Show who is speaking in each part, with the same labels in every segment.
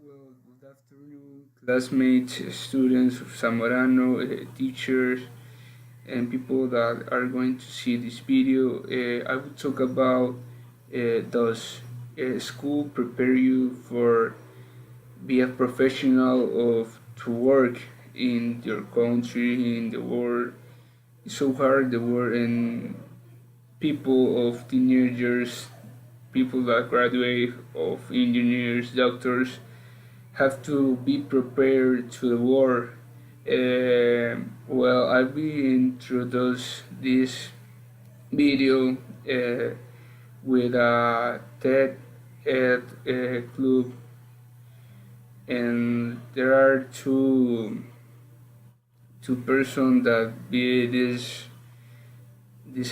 Speaker 1: Well, good afternoon, classmates, students of Zamorano, teachers, and people that are going to see this video. I will talk about does school prepare you for be a professional of to work in your country, in the world. It's so hard the world and people of teenagers, people that graduate of engineers, doctors have to be prepared to the war. Well, I will introduce this video with a TED Ed club, and there are two persons that be this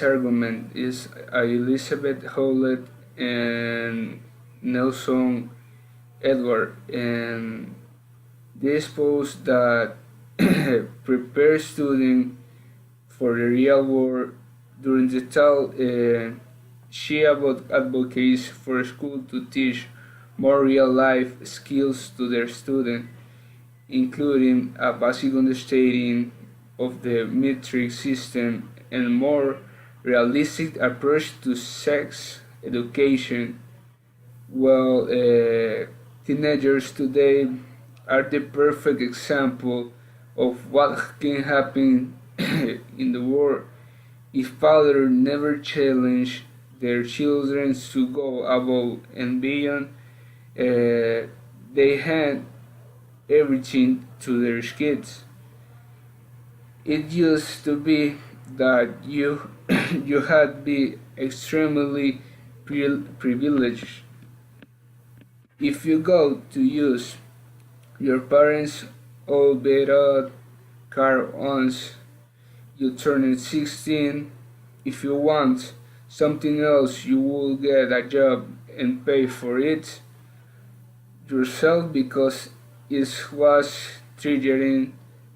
Speaker 1: argument is Elizabeth Howlett and Nelson Edward, and they suppose that prepare students for the real world. During the talk, she advocates for school to teach more real life skills to their students, including a basic understanding of the metric system and more realistic approach to sex education. Well, teenagers today are the perfect example of what can happen in the world if fathers never challenge their children to go above and beyond. They hand everything to their kids. It used to be that you you had to be extremely privileged if you go to use your parents' old better car once you turn 16. If you want something else, you will get a job and pay for it yourself because it was triggering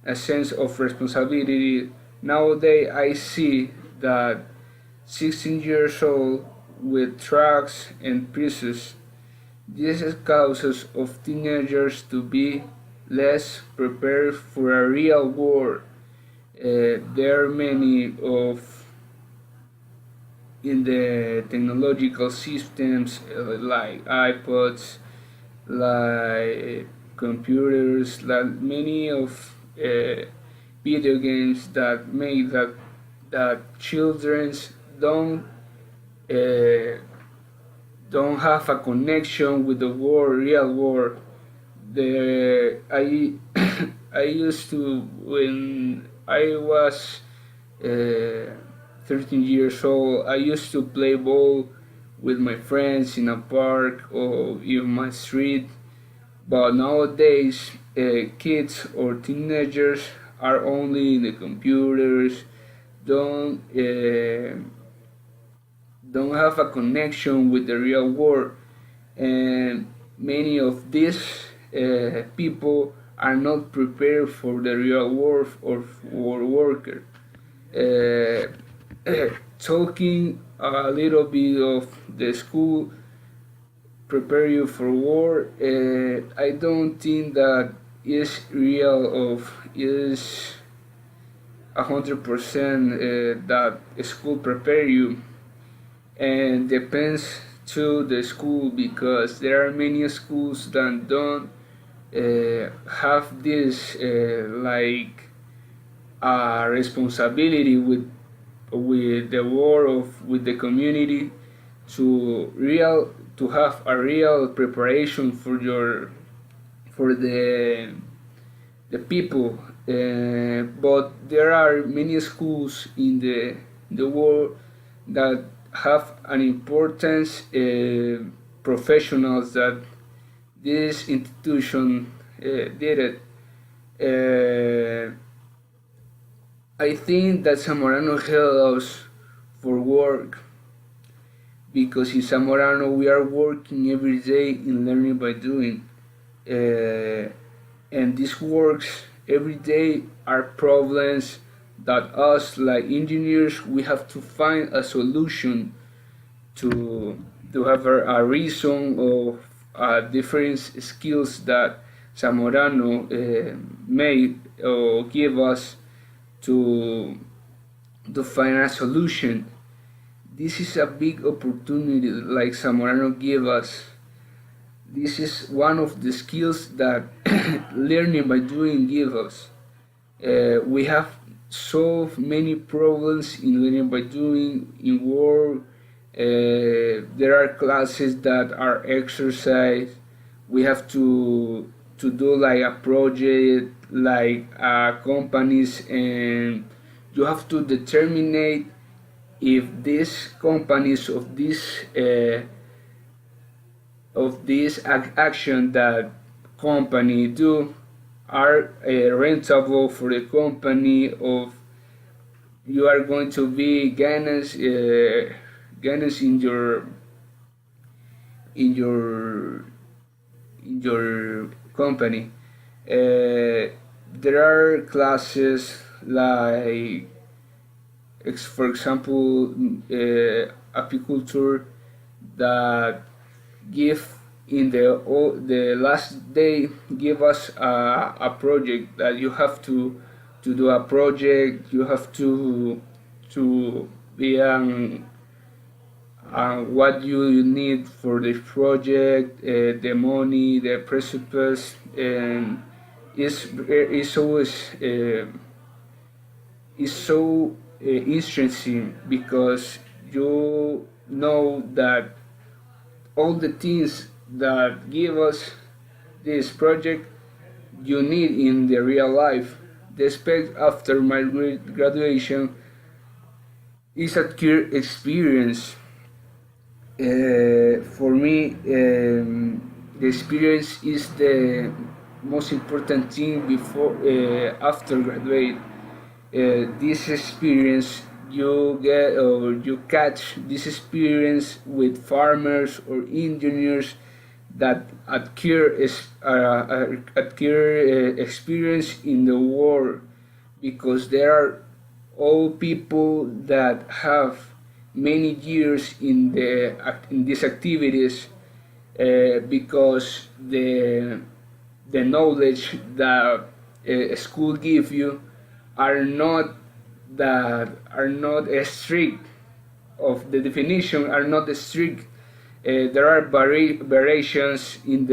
Speaker 1: a sense of responsibility. Nowadays, I see that 16 years old with trucks and prices. This causes of teenagers to be less prepared for a real world. There are many of in the technological systems like iPods, like computers, like many of video games that make that children don't uh, don't have a connection with the world, real world. The I I used to when I was 13 years old. I used to play ball with my friends in a park or in my street. But nowadays, kids or teenagers are only in the computers, don't uh, don't have a connection with the real world, and many of these people are not prepared for the real world or for worker. Uh, Talking a little bit of the school prepare you for war, I don't think that is real of is 100% that school prepare you, and depends to the school because there are many schools that don't have this like a responsibility with the world of with the community to have a real preparation for your for the people, but there are many schools in the world that have an importance professionals that this institution did it. I think that Zamorano helps us for work because in Zamorano we are working every day in learning by doing, and this works every day are problems that us like engineers we have to find a solution to have a reason of different skills that Zamorano made or give us to find a solution. This is a big opportunity like Zamorano gave us. This is one of the skills that learning by doing give us. We have solved many problems in learning by doing in work. There are classes that are exercise. We have to do like a project, like companies, and you have to determine if these companies of this action that company do are rentable for the company, of you are going to be gainers in your in your company. There are classes like, for example, apiculture, that give in the last day give us a project that you have to do a project. You have to be what you need for the project, the money, the precipice, and it's always is so interesting because you know that all the things that give us this project you need in the real life. The aspect after my graduation is a clear experience. For me, the experience is the most important thing before after graduate. This experience you get, or you catch this experience with farmers or engineers that acquire experience in the world, because there are all people that have many years in these activities, because the knowledge that school give you are not strict, of the definition are not strict. There are variations in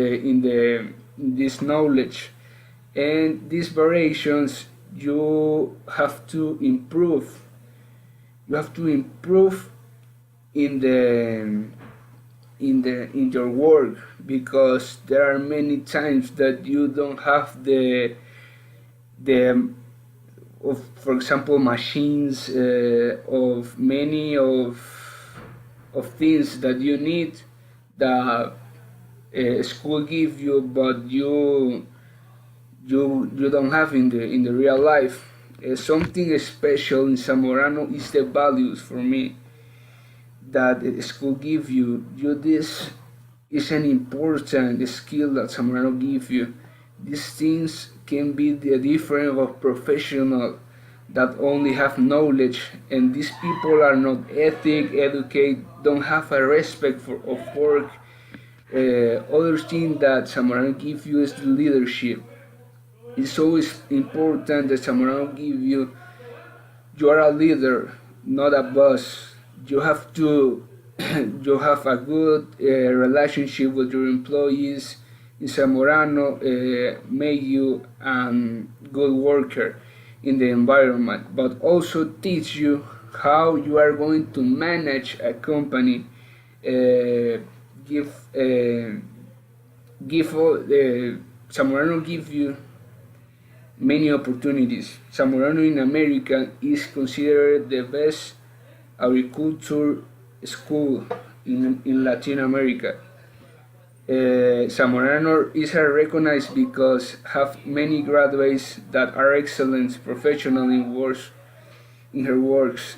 Speaker 1: this knowledge, and these variations you have to improve. You have to improve in in your work, because there are many times that you don't have the of, for example, machines, of many of things that you need that school give you, but you don't have in the real life. Something special in Zamorano is the values for me that school give you. This is an important skill that Zamorano give you. These things can be the difference of professional that only have knowledge, and these people are not ethic, educate, don't have a respect for of work. Other thing that Zamorano give you is leadership. It's always important that Zamorano give you. You are a leader, not a boss. You have to you have a good relationship with your employees. In Zamorano, make you a good worker in the environment, but also teach you how you are going to manage a company. Give give all Zamorano give you many opportunities. Zamorano in America is considered the best agriculture school in Latin America. Zamorano is recognized because have many graduates that are excellent professional in her works.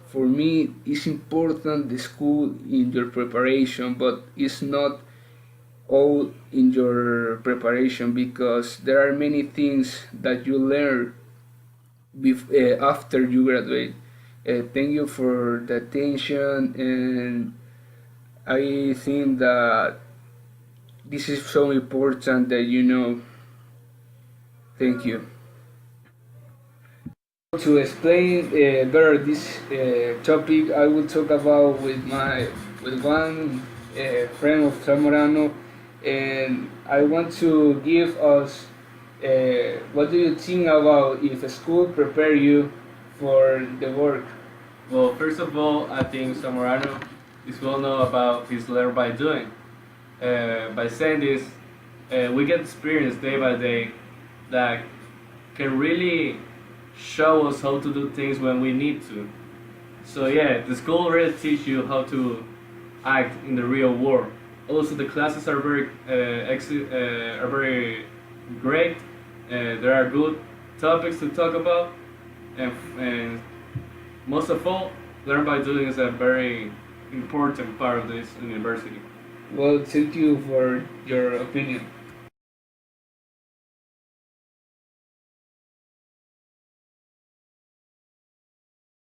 Speaker 1: For me, it's important the school in your preparation, but it's not all in your preparation, because there are many things that you learn after you graduate. Thank you for the attention, and I think that this is so important that you know. Thank you. To explain better this topic, I will talk about with one friend of Zamorano, and I want to give us what do you think about if a school prepare you for the work?
Speaker 2: Well, first of all, I think Zamorano is well known about his learn by doing. By saying this, we get experience day by day that can really show us how to do things when we need to. So yeah, the school already teach you how to act in the real world. Also, the classes are are very great. There are good topics to talk about, and most of all, learn by doing is a very important part of this university.
Speaker 1: Well, thank you for your opinion.